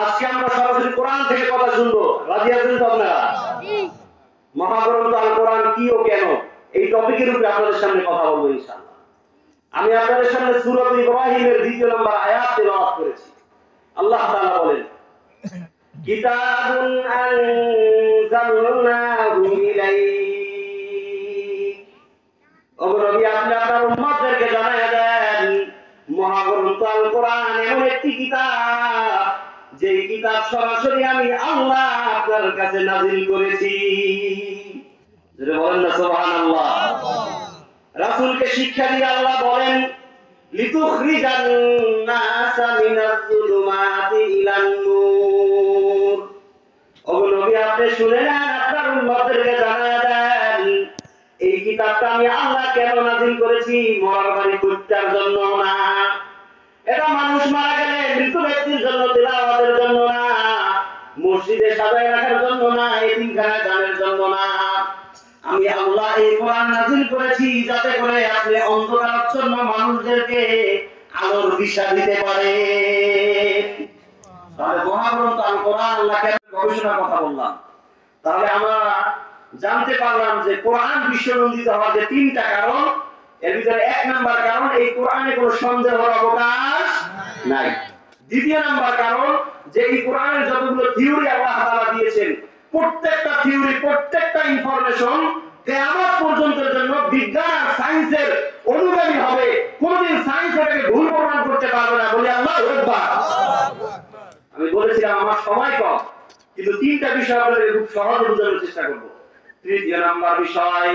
আজকে আমরা সরাসরি কোরআন থেকে কথা শুনবো। রাজি আছেন তো আপনারা? মহাগ্রন্থ আল কোরআন কি ও কেন, এই টপিকের উপরে আপনাদের সামনে কথা বলবো ইনশাআল্লাহ। আমি আপনাদের সামনে সূরা ইব্রাহিমের 2 নম্বর আয়াত তেলাওয়াত করেছি। আল্লাহ তাআলা বলেন, কিতাবুন আনজালনাহু ইলাইক। ও নবী, আপনি আপনার উম্মতদেরকে জানায়া দেন, মহাগ্রন্থ আল কোরআন এমন একটি কিতাব, যে কিতাব সরাসরি আমি আল্লাহ আপনার কাছে নাযিল করেছি। যারা বলেন না সুবহানাল্লাহ। রাসূলকে শিক্ষা দিয়ে আল্লাহ বলেন, লিতুখরিজান নাসা মিনাজ যুলুমাতি ইলান নূর। ও নবী, আপনি শুনে নেন, আপনার উম্মতদেরকে জানায়া দেন, এই কিতাবটা আমি আল্লাহ কেন নাযিল করেছি? মরার বাড়ি কুত্তার জন্য না, এটা মানুষ মারা গেলে মৃত ব্যক্তির জন্য তেলাওয়াতের জন্য না, মসজিদে সাজায় রাখার জন্য না, এতিমখানায় দানের জন্য না। আমি আল্লাহ এই কোরআন নাযিল করেছি যাতে করে আপনি অন্ধকারাচ্ছন্ন মানুষদেরকে আলোর দিশা দিতে পারেন। তাহলে মহাগ্রন্থ আল কোরআন আল্লাহ কেন গবেষণার কথা বললাম? তাহলে আমরা জানতে পারলাম যে কোরআন বিশ্বনন্দিত হওয়ার যে 3টা কারণ, এর ভিতরে 1 নাম্বার কারণ, এই কোরআনে কোনো সন্দেহের অবকাশ নাই। 2 নাম্বার কারণ, যে এই কোরআনের যতগুলো থিওরি আল্লাহ তাআলা দিয়েছেন, প্রত্যেকটা থিওরি, প্রত্যেকটা ইনফরমেশন কিয়ামত পর্যন্তের জন্য বিজ্ঞান আর সায়েন্সের অনুগামী হবে। কোনদিন সায়েন্স এটাকে ভুল প্রমাণ করতে পারবে না। বলি আল্লাহু আকবার। আমি বলেছিলাম আমার সময় কম, কিন্তু 3টা বিষয় আপনাদের খুব সহজে বোঝানোর চেষ্টা করব। 3 নাম্বার বিষয়,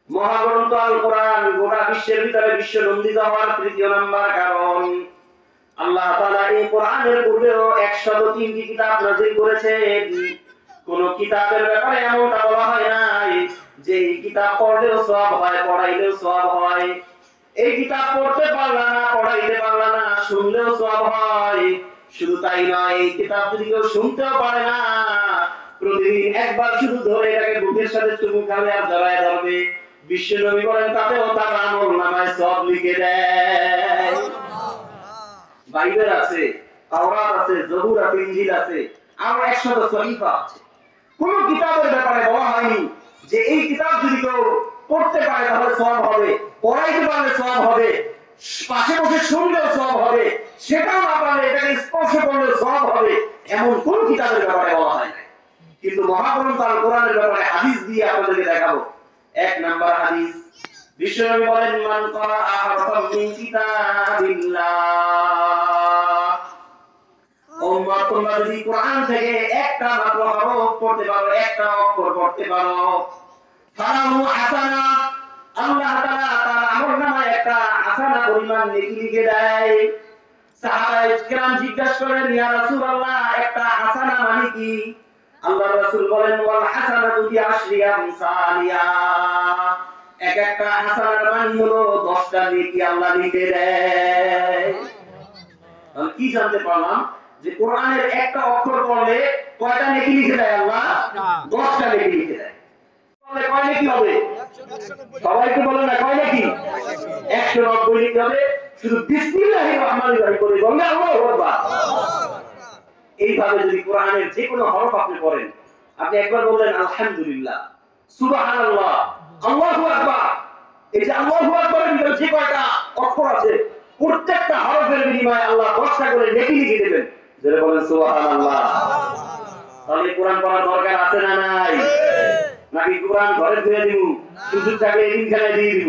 মহাগ্রন্থ আল কোরআন গোটা বিশ্বের ভিতরে বিশ্বনন্দিত হওয়ার 3 নাম্বার কারণ, আল্লাহ তাআলা এই কোরআনের পূর্বেও 103টি কিতাব নাযিল করেছেন। কোন কিতাবের ব্যাপারে এমনটা বলা হয় নাই যে এই কিতাব পড়লেও সওয়াব হয়, পড়াইলেও সওয়াব হয়। এই কিতাব পড়তে পারলা না, পড়াইতে পারলা না, শুনলেও সওয়াব হয়। শুধু তাই নয়, এই কিতাব যদি কেউ শুনতেও পারে না, প্রতিদিন একবার শুধু ধরে এটাকে বুকের সাথে চুমু খাবে আর জড়ায় ধরবে, বিশ্বনবী বলেন তাতেও তার আমলনামায় সওয়াব লিখে দেয়। বাইবেল আছে, তাওরাত আছে, জবুর আছে, ইনজিল আছে, আর 100 সহিফা আছে। কোন কিতাবের ব্যাপারে বলা হয়নি যে এই কিতাব যদি কেউ পড়তে পারে তাহলে সওয়াব হবে, পড়াইতে পারলে সওয়াব হবে, পাশে বসে শুনলেও সওয়াব হবে, সেটাও না পারলে এটাকে স্পর্শ করলে সওয়াব হবে, এমন কোন কিতাবের ব্যাপারে বলা হয় না। কিন্তু মহাগ্রন্থ আল কোরআনের ব্যাপারে হাদিস দিয়ে আপনাদেরকে দেখাবো। 1 নাম্বার হাদিস, বিশ্বনবী বলেন, মান ক্বারা হারফাম মিন কিতাবিল্লাহ। উম্মত, তোমরা যদি কোরআন থেকে একটা মাত্র হরফ পড়তে পারো, একটা অক্ষর পড়তে পারো, ফালাহু হাসানা, আল্লাহ তাআলা তার আমলনামায় একটা হাসানা পরিমাণ নেকি লিখে দেয়। সাহাবায়ে কেরাম জিজ্ঞাসা করেন, ইয়া রাসূলুল্লাহ, একটা হাসানা মানে কি? আল্লাহর রাসূল বলেন, ওয়াল হাসানাতু বিআশরি আমসালিহা, এক একটা হাসানার মানে হলো 10টা নেকি আল্লাহ লিখে দেয়। তাহলে কি জানতে পারলাম? যে কোরআনের একটা অক্ষর পড়লে কয়টা নেকি লিখে দেয় আল্লাহ? 10টা নেকি লিখে দেয়। তাহলে কয় নেকি হবে? সবাইকে বলেন না, কয় নেকি? 190 লিখতে হবে। শুধু বিসমিল্লাহির রহমানির রহিম করে বললে আল্লাহু আকবার। এইভাবে যদি কোরআনের যে কোনো হরফ আপনি পড়েন, আপনি একবার বললেন আলহামদুলিল্লাহ, সুবহানাল্লাহ, আল্লাহু আকবার, এই যে আল্লাহু আকবারের ভিতরে যে কয়টা অক্ষর আছে, প্রত্যেকটা হরফের বিনিময়ে আল্লাহ 10টা করে নেকি লিখে দেবেন। যারা বলেন সুবহানাল্লাহ। তাহলে কোরআন পড়ার দরকার আছে না নাই? নাকি কোরআন ঘরে ধুয়ে দিব, সুযোগ থাকলে এতিমখানায় দিয়ে দিব?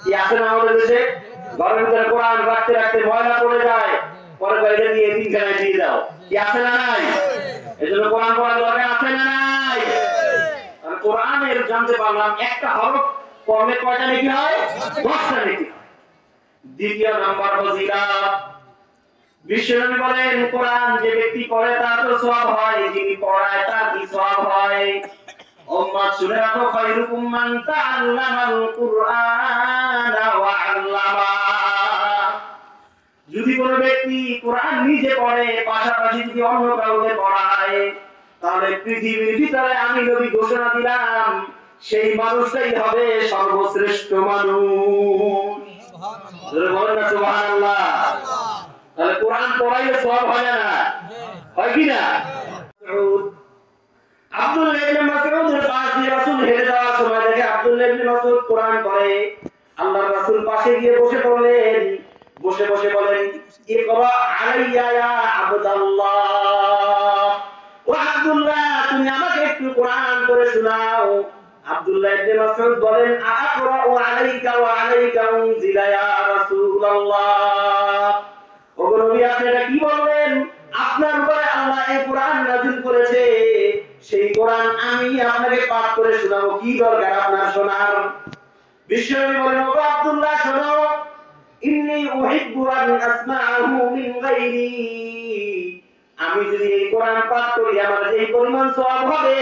কি আছে না আমাদের দেশে? ঘরের ভিতরে কোরআন রাখতে রাখতে ময়লা পড়ে যায়, পরে বাইরে নিয়ে এতিমখানায় দিয়ে দাও। কি আছে না নাই? এজন্য কোরআন পড়ার দরকার আছে না নাই? আর কোরআনের জানতে পারলাম একটা হরফ পড়লে কয়টা নেকি হয়? 10টা নেকি হয়। 2 নাম্বার ফজিলত, বিশ্বনবী বলেন, কোরআন যে ব্যক্তি পড়ে তার তো সওয়াব হয়, যিনি পড়ায় তার কি সওয়াব হয়? উম্মত শুনে রাখো, খায়রুকুম মান তাআল্লামাল কুরআনা ওয়া আল্লামা। যদি কোনো ব্যক্তি কোরআন নিজে পড়ে, পাশাপাশি যদি অন্য কাউকে পড়ায়, তাহলে পৃথিবীর ভিতরে আমি নবী ঘোষণা দিলাম, সেই মানুষটাই হবে সর্বশ্রেষ্ঠ মানুষ। সুবহানাল্লাহ। বলেন না সুবহানাল্লাহ। তাহলে কোরআন পড়াইলে সওয়াব হয় না? হয় কি না? আব্দুল্লাহ ইবনে মাসউদের পাশ দিয়ে রাসূল হেঁটে যাওয়ার সময় দেখে আব্দুল্লাহ ইবনে মাসউদ কোরআন পড়ে। আল্লাহর রাসূল পাশে গিয়ে বসে পড়লেন। বসে বসে বলেন, ইকরা আলাইয়া ইয়া আবদাল্লাহ। ও আব্দুল্লাহ, তুমি আমাকে একটু কোরআন পড়ে শোনাও। আব্দুল্লাহ ইবনে মাসউদ বলেন, আকরাউ আলাইকা ওয়া আলাইকা উনজিলা ইয়া রাসূলুল্লাহ। ওগো নবী, আপনি এটা কি বললেন? আপনার উপরে আল্লাহ এই কোরআন নাযিল করেছে, সেই কোরআন আমি আপনাকে পাঠ করে শোনাবো, কি দরকার আপনার শোনার? বিশ্বনবী বলেন, ওগো আব্দুল্লাহ শোনো, ইন্নী উহিব্বু আন আসমাআহু মিন গায়রি। আমি যদি এই কোরআন পাঠ করি, আমার যে পরিমাণ সওয়াব হবে,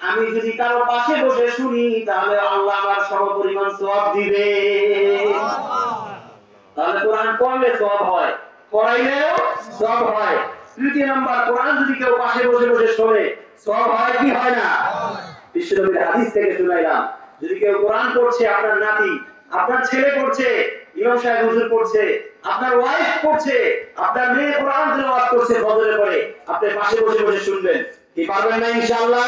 আমি যদি কারো পাশে বসে শুনি, তাহলে আল্লাহ আমার সমপরিমাণ সওয়াব দিবে। তাহলে কোরআন পড়লে সওয়াব হয়, পড়াইলেও সওয়াব হয়। তৃতীয় নাম্বার, কোরআন যদি কেউ পাশে বসে বসে শোনে, সওয়াব হয় কি হয় না? বিশ্বনবীর হাদিস থেকে শুনাইলাম, যদি কেউ কোরআন পড়ছে, আপনার নাতি, আপনার ছেলে পড়ছে, ইমাম সাহেব হুজুর পড়ছে, আপনার ওয়াইফ পড়ছে, আপনার মেয়ে কোরআন তেলাওয়াত করছে ফজরের পরে, আপনি পাশে বসে বসে শুনবেন, কি পারবেন না ইনশাআল্লাহ?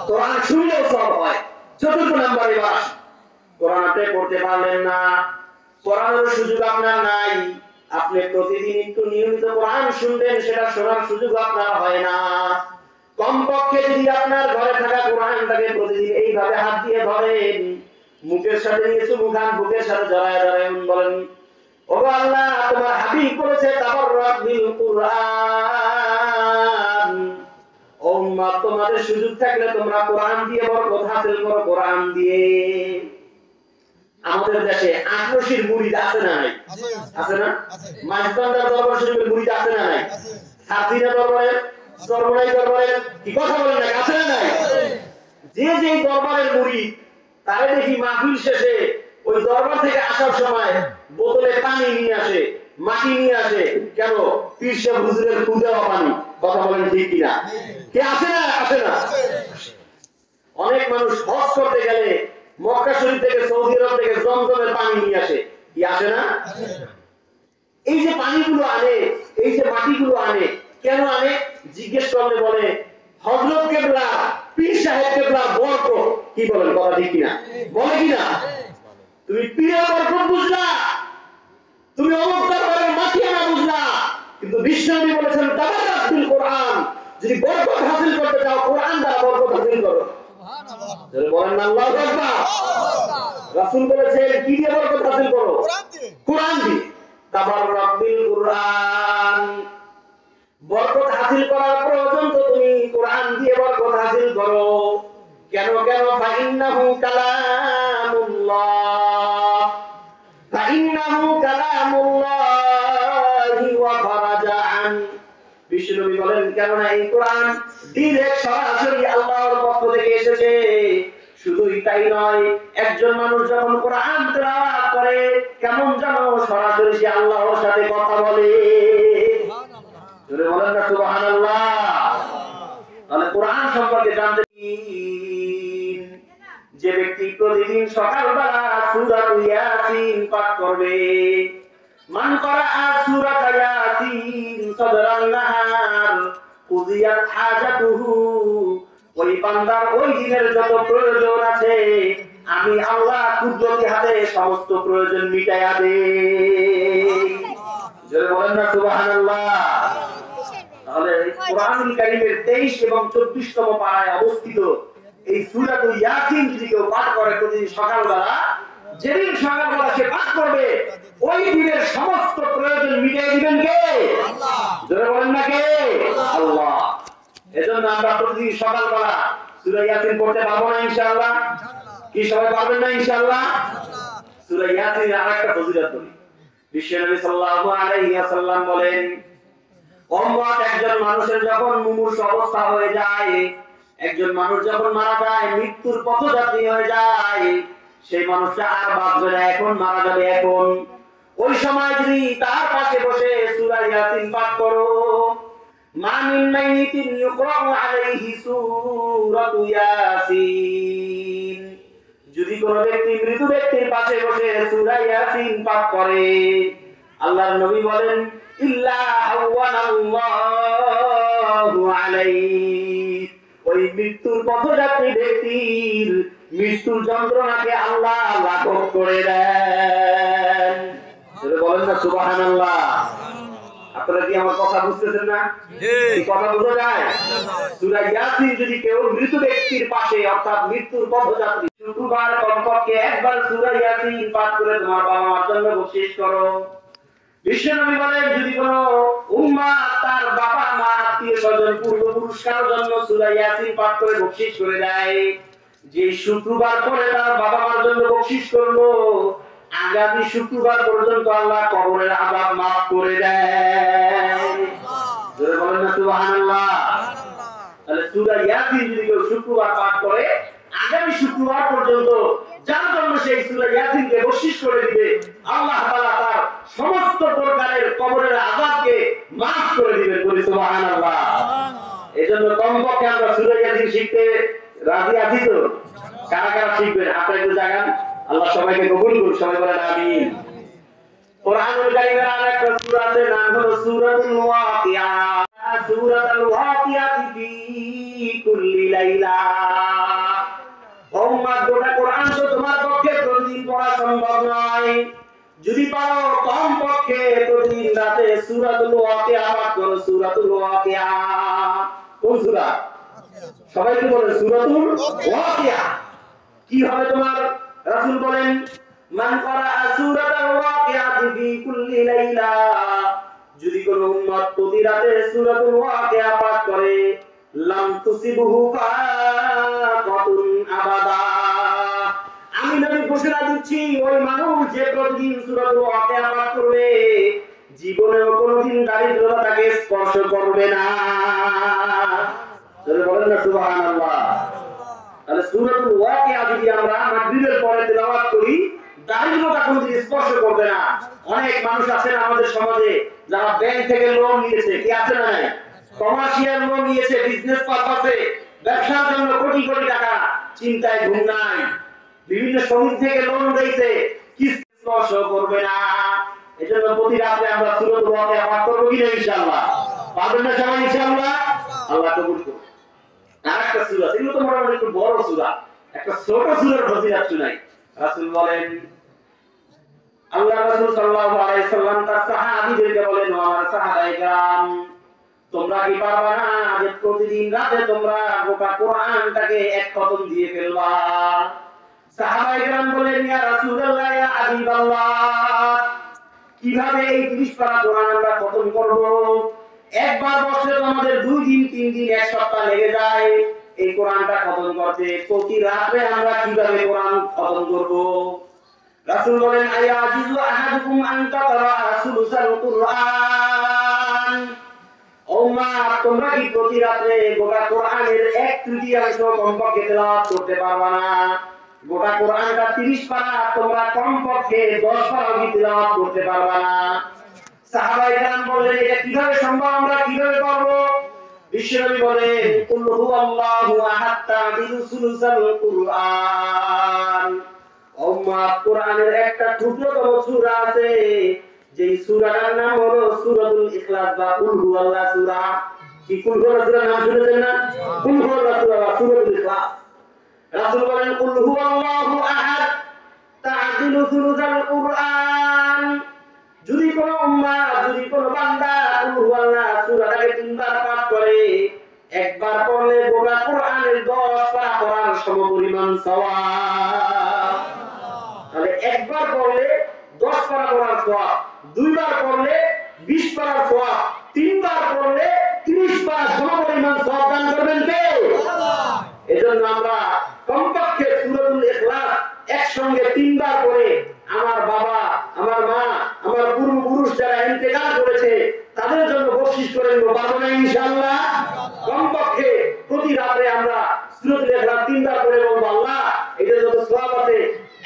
কোরআন শুনলেও সওয়াব হয়। চতুর্থ নাম্বার, এবার কোরআন আপনি পড়তে পারলেন না, পড়ানোর সুযোগ আপনার নাই, আপনি প্রতিদিন একটু নিয়মিত কোরআন শুনবেন, সেটা শোনার সুযোগ আপনার হয় না। কমপক্ষে যদি আপনার ঘরে থাকা কোরআনটাকে প্রতিদিন এইভাবে হাত দিয়ে ধরেন, মুখের সাথে নিয়ে চুমু খান, বুকের সাথে জড়ায় জড়ায় বলেন, ওগো আল্লাহ, তোমার হাবিব বলেছে তাবাররাক বিল কুরআন। ও উম্মত, তোমাদের সুযোগ থাকলে তোমরা কোরআন দিয়ে বরকত হাসিল করো, কোরআন দিয়ে। আমাদের দেশে আটরশির মুরিদ আছে না নাই? আছে না? মাঝবান্দার দরবার শরীফের মুরিদ আছে না নাই? সাতিনা দরবারের, সরবরাই দরবারের, কি কথা বলেন না, আছে না নাই? যে যে দরবারের মুরিদ, তারে দেখি মাহফিল শেষে ওই দরবার থেকে আসার সময় বোতলে পানি নিয়ে আসে, মাটি নিয়ে আসে। কেন? পীর সাহেব হুজুরের পূজা পানি। কথা বলেন ঠিক কিনা? কে আছে না? আছে না? অনেক মানুষ হজ করতে গেলে মক্কা শরীফ থেকে, সৌদি আরব থেকে জমজমের পানি নিয়ে আসে, কি আসে না? এই যে পানিগুলো আনে, এই যে মাটিগুলো আনে, কেন আনে? জিজ্ঞেস করলে বলে, হযরত কেবলা, পীর সাহেব কেবলা বরকত। কি বলেন, কথা ঠিক কিনা? বলে কিনা? তুমি পীরের বরকত বুঝলা, তুমি অমুক দরবারের মাটি আনা বুঝলা, কিন্তু বিশ্বনবী বলেছেন তাবাররাক বিল কুরআন। যদি বরকত হাসিল করতে চাও, কোরআন দ্বারা বরকত হাসিল করো। বলেন না আল্লাহু আকবার। রাসূল বলেছেন কি দিয়ে বরকত হাসিল করো? কোরআন দিয়ে। তাবাররাক বিল কুরআন। বরকত হাসিল করার প্রয়োজন তো তুমি কোরআন দিয়ে বরকত হাসিল করো। কেন? ফাইন্নাহু কালামুল্লাহ, ফাইন্নাহু কালামুল্লাহি ওয়া ফারাজা আন। বিশ্বনবী বলেন, কেননা এই কোরআন ডাইরেক্ট সরাসরি আল্লাহর পক্ষ থেকে এসেছে। শুধুই তাই নয়, একজন মানুষ যখন কোরআন তেলাওয়াত করে, কেমন যেন সরাসরি সে আল্লাহর সাথে কথা বলে। জোরে বলেন না সুবহানাল্লাহ। তাহলে কোরআন সম্পর্কে জানতে, যে ব্যক্তি প্রতিদিন সকালবেলা সূরা ইয়াসিন পাঠ করবে, মান করা সূরা ইয়াসিন সদরান নাহার কুদিয়াত হাজাতুহু, ওই বান্দার ওই দিনের যত প্রয়োজন আছে, আমি আল্লাহ কুদরতি হাতে সমস্ত প্রয়োজন মিটাইয়া দেই। জোরে বলেন না সুবহানাল্লাহ। তাহলে কোরআনুল কারীমের 23 এবং 24তম পারায় অবস্থিত এই সূরা ইয়াসিন যদি কেউ পাঠ করে প্রতিদিন সকালবেলা, যেদিন সকালবেলা সে পাঠ করবে, ওই দিনের সমস্ত প্রয়োজন মিটিয়ে দিবেন কে? আল্লাহ। জোরে বলেন না কে? আল্লাহ। এজন্য আমরা প্রতিদিন সকালবেলা সূরা ইয়াসিন পড়তে পারবো না ইনশাআল্লাহ? কি সবাই পারবেন না ইনশাআল্লাহ? সূরা ইয়াসিনের আরেকটা ফজিলত বলি। বিশ্বনবী সাল্লাল্লাহু আলাইহি ওয়াসাল্লাম বলেন, উম্মত, একজন মানুষের যখন মুমূর্ষু অবস্থা হয়ে যায়, একজন মানুষ যখন মারা যায়, মৃত্যুর পথযাত্রী হয়ে যায়, সেই মানুষটা আর বাঁচবে না, এখন মারা যাবে এখন। ওই সময় যদি তার পাশে বসে সূরা ইয়াসিন পাঠ করো, মা মিন মাইয়িতিন ইউকরাউ আলাইহি সূরাতু ইয়াসিন, যদি কোন ব্যক্তি মৃত ব্যক্তির পাশে বসে সূরা ইয়াসিন পাঠ করে, আল্লাহর নবী বলেন, ইল্লা হাওয়ানাল্লাহ পথযাত্রী ব্যক্তির মৃত্যুর যন্ত্রণাকে আল্লাহ লাঘব করে দেন। বলেন না সুবহানাল্লাহ। আপনারা কি আমার কথা বুঝতেছেন না? এই কথা বোঝা যায়? সূরা ইয়াসিন যদি কেউ মৃত ব্যক্তির পাশে অর্থাৎ মৃত্যুর পথযাত্রী শুক্রবার কমপক্ষে একবার সূরা ইয়াসিন পাঠ করে তোমার বাবা মার জন্য বকশিশ করো। বিশ্বনবী বলেন যদি কোনো উম্মাহ তার বাবা মা আত্মীয় স্বজন পূর্বপুরুষ কারোর জন্য সূরা ইয়াসিন পাঠ করে বকশিশ করে দেয়, যে শুক্রবার পরে তার বাবা মার জন্য বকশিশ করলো, আগামী শুক্রবার পর্যন্ত আল্লাহ কবরের আযাব মাফ করে দেয়। জোরে বলেন না সুবহানাল্লাহ। তাহলে সূরা ইয়াসিন যদি কেউ শুক্রবার পাঠ করে, আগামী শুক্রবার পর্যন্ত যার জন্য সেই সূরা ইয়াসিনকে বকশিশ করে দিবে, আল্লাহ তাআলা তার সমস্ত প্রকারের কবরের আযাবকে মাফ করে দিবেন। বলি সুবহানাল্লাহ। এজন্য কমপক্ষে আমরা সূরা ইয়াসিন শিখতে রাজি আছি তো? কারা কারা শিখবেন আপনারা একটু জানান। আল্লাহ সবাইকে কবুল করুন, সবাই বলেন আমিন। কোরআনুল কারীমের আরেকটা সূরা আছে, নাম হলো সূরাতুল ওয়াকিয়া। সূরাতুল ওয়াকিয়া ফি কুল্লি লাইলা। উম্মাহ গোটা কোরআন তো তোমার পক্ষে প্রতিদিন পড়া সম্ভব নয়, যদি পারো কমপক্ষে প্রতিদিন রাতে সূরাতুল ওয়াকিয়া পাঠ করো। সূরাতুল ওয়াকিয়া কোন সূরা? সবাই কি বলেন সূরাতুল ওয়াকিয়া। কি হবে তোমার? রাসূল বলেন মান ক্বারা সূরাতুল ওয়াকিয়া ফি কুল্লি লাইলা, যদি কোন উম্মত প্রতি রাতে সূরাতুল ওয়াকিয়া পাঠ করে, লাম তুসিবহু ফাকাতুন আবাদা। আমি নবী ঘোষণা দিচ্ছি ওই মানুষ যে প্রতিদিন সূরাতুল ওয়াকিয়া পাঠ করবে, জীবনেও কোনোদিন দারিদ্রতা তাকে স্পর্শ করবে না। তাহলে বলেন না সুবহানাল্লাহ। তাহলে সূরাতুল ওয়াকিয়া যদি আমরা মাগরিবের পরে তেলাওয়াত করি, দারিদ্রতা কোনোদিন স্পর্শ করবে না। অনেক মানুষ আছেন আমাদের সমাজে যারা ব্যাংক থেকে লোন নিয়েছে, কি আছে না নাই? কমার্শিয়াল লোন নিয়েছে বিজনেস পারপাসে, ব্যবসার জন্য কোটি কোটি টাকা, চিন্তায় ঘুম নাই। বিভিন্ন সমিতি থেকে লোন দিয়েছে, কি স্পর্শ করবে না। এজন্য প্রতি রাতে আমরা সূরাতুল ওয়াকিয়া পাঠ করব কি না ইনশাআল্লাহ? পারবেন না সবাই ইনশাআল্লাহ? আল্লাহ কবুল করুন। আরেকটা সূরা, এগুলো তো মোটামুটি একটু বড় সূরা, একটা ছোট সূরার ফজিলত শুনাই। রাসূল বলেন, আল্লাহ রাসূল সাল্লাল্লাহু আলাইহি সাল্লাম তার সাহাবীদেরকে বলেন, ও আমার সাহাবায়ে কেরাম, তোমরা কি পারবা না যে প্রতিদিন রাতে তোমরা গোটা কোরআনটাকে এক খতম দিয়ে ফেলবা? সাহাবায়ে কেরাম বলেন, ইয়া রাসূলুল্লাহ, ইয়া হাবিবাল্লাহ, কিভাবে এই 30 পারা কোরআন আমরা খতম করব? একবার বসলে তো আমাদের 2 দিন 3 দিন 1 সপ্তাহ লেগে যায় এই কোরআনটা খতম করতে। প্রতি রাতে আমরা কিভাবে কোরআন খতম করব? রাসূল বলেন, আয়াজিজু আহাদুকুম আন তাকরা সুলুসাল কুরআন। উম্মাহ তোমরা কি প্রতি রাতে গোটা কোরআনের 1/3 কমপক্ষে তেলাওয়াত করতে পারবা না? গোটা কোরআনটা 30 পারা, তোমরা কমপক্ষে 10 পারা কি তেলাওয়াত করতে পারবা না? সাহাবায়ে কেরাম বললেন, এটা কিভাবে সম্ভব, আমরা কিভাবে পারব? বিশ্বনবী বলেন, কুল হুয়াল্লাহু আহাদ তা'দিলু সুলুসাল কুরআন। উম্মাহ কোরআনের একটা ছোটতম সূরা আছে, যেই সূরাটার নাম হলো সূরাতুল ইখলাস বা কুল হুয়াল্লাহ সূরা। কি কুল হুয়াল্লাহ সূরা নাম শুনেছেন না? কুল হুয়াল্লাহ সূরা বা সূরাতুল ইখলাস। রাসূল বলেন, কুল হুয়াল্লাহু আহাদ তা'দিলু সুলুসাল কুরআন। যদি কোনো উম্মাহ, যদি কোনো বান্দা কুল হুয়াল্লাহ সূরাটাকে 3 বার পাঠ করে, একবার পড়লে গোটা কোরআনের 10 পারা পড়ার সমপরিমাণ সওয়াব। তাহলে একবার পড়লে 10 পারা পড়ার সওয়াব, 2 বার পড়লে 20 পারার সওয়াব, 3 বার পড়লে 30 পারা সমপরিমাণ সওয়াব দান করবেন কে? আল্লাহ। এজন্য আমরা কমপক্ষে সূরাতুল ইখলাস একসঙ্গে 3 বার পড়ে আমার বাবা, আমার মা, আমার পূর্বপুরুষ যারা ইন্তেকাল করেছে তাদের জন্য বকশিশ করে নেব, পারবো না ইনশাআল্লাহ? কমপক্ষে প্রতি রাতে আমরা সূরাতুল ইখলাস 3 বার পড়ে বলবো, আল্লাহ এটা যত সওয়াব আছে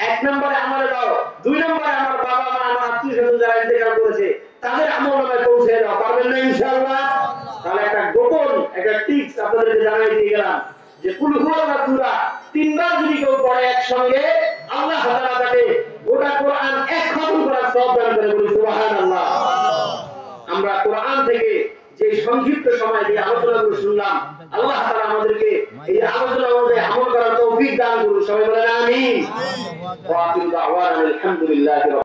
1 নম্বরে আমারে দাও, 2 নম্বরে আমার বাবা মা, আমার আত্মীয়স্বজন যারা ইন্তেকাল করেছে তাদের আমলনামায় পৌঁছে দাও, পারবেন না ইনশাআল্লাহ? তাহলে একটা গোপন একটা টিপস আপনাদেরকে জানাই দিয়ে গেলাম যে কুল হুয়াল্লাহ সূরা 3 বার যদি কেউ পড়ে একসঙ্গে, আল্লাহ তাআলা তাকে গোটা কোরআন এক খতম করার সওয়াব দান করে। বলি সুবহানাল্লাহ। আমরা কোরআন থেকে যে সংক্ষিপ্ত সময় দিয়ে আলোচনা করে শুনলাম, আল্লাহ তাআলা আমাদেরকে এই আলোচনা অনুযায়ী আমল করার তৌফিক দান করুন। সবাই বলেন আমিন। ওয়া আখিরু দাওয়ানা আলহামদুলিল্লাহি।